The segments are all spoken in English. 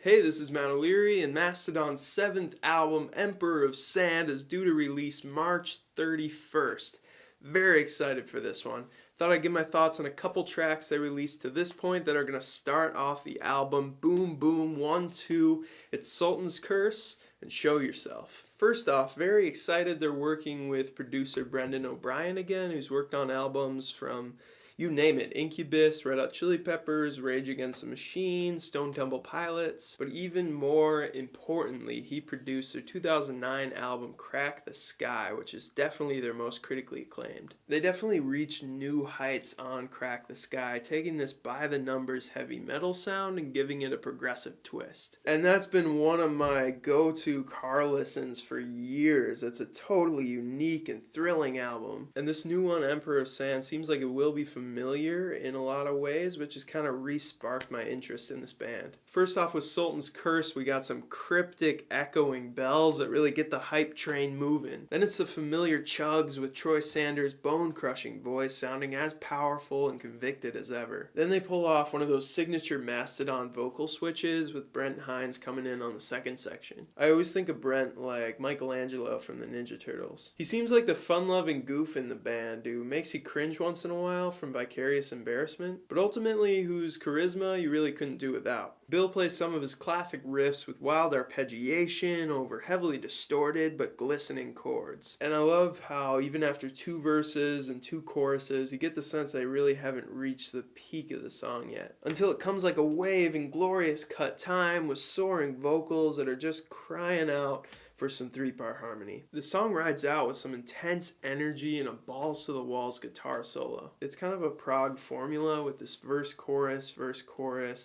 Hey, this is Matt O'Leary, and Mastodon's 7th album, Emperor of Sand, is due to release March 31st. Very excited for this one. Thought I'd give my thoughts on a couple tracks they released to this point that are going to start off the album. Boom, boom, 1, 2. It's Sultan's Curse and Show Yourself. First off, very excited they're working with producer Brendan O'Brien again, who's worked on albums from, you name it, Incubus, Red Hot Chili Peppers, Rage Against the Machine, Stone Temple Pilots. But even more importantly, he produced their 2009 album Crack the Sky, which is definitely their most critically acclaimed. They definitely reached new heights on Crack the Sky, taking this by-the-numbers heavy metal sound and giving it a progressive twist. And that's been one of my go-to car listens for years. It's a totally unique and thrilling album. And this new one, Emperor of Sand, seems like it will be familiar in a lot of ways, which has kind of re-sparked my interest in this band. First off, with Sultan's Curse, we got some cryptic echoing bells that really get the hype train moving. Then it's the familiar chugs with Troy Sanders' bone-crushing voice sounding as powerful and convicted as ever. Then they pull off one of those signature Mastodon vocal switches with Brent Hinds coming in on the second section. I always think of Brent like Michelangelo from the Ninja Turtles. He seems like the fun-loving goof in the band who makes you cringe once in a while from vicarious embarrassment, but ultimately whose charisma you really couldn't do without. Bill plays some of his classic riffs with wild arpeggiation over heavily distorted but glistening chords. And I love how even after 2 verses and 2 choruses, you get the sense they really haven't reached the peak of the song yet. Until it comes like a wave in glorious cut time with soaring vocals that are just crying out for some 3-part harmony. The song rides out with some intense energy and a balls-to-the-walls guitar solo. It's kind of a prog formula with this verse-chorus,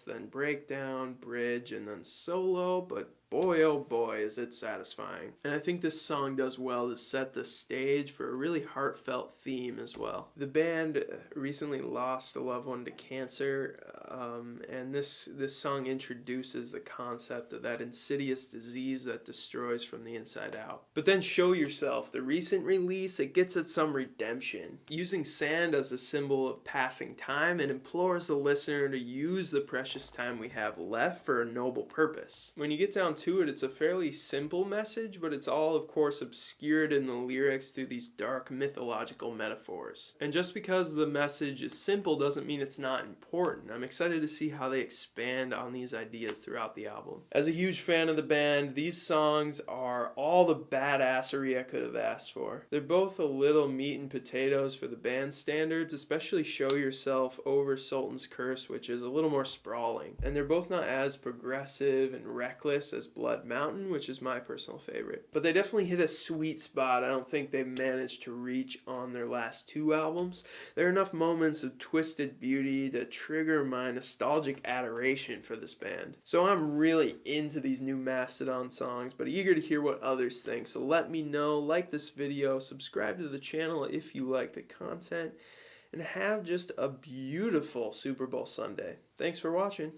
then breakdown, bridge, and then solo, but boy oh boy is it satisfying. And I think this song does well to set the stage for a really heartfelt theme as well. The band recently lost a loved one to cancer, and this song introduces the concept of that insidious disease that destroys from the inside out. But then Show Yourself, the recent release, it gets at some redemption, using sand as a symbol of passing time and implores the listener to use the precious time we have left for a noble purpose. When you get down to it, it's a fairly simple message, but it's all, of course, obscured in the lyrics through these dark mythological metaphors. And just because the message is simple doesn't mean it's not important. I'm excited to see how they expand on these ideas throughout the album. As a huge fan of the band, these songs are all the badassery I could have asked for. They're both a little meat and potatoes for the band standards, especially Show Yourself over Sultan's Curse, which is a little more sprawling. And they're both not as progressive and reckless as Blood Mountain, which is my personal favorite. But they definitely hit a sweet spot I don't think they've managed to reach on their last 2 albums. There are enough moments of twisted beauty to trigger my nostalgic adoration for this band. So I'm really into these new Mastodon songs, but eager to hear what others think. So let me know, like this video, subscribe to the channel if you like the content, and have just a beautiful Super Bowl Sunday. Thanks for watching.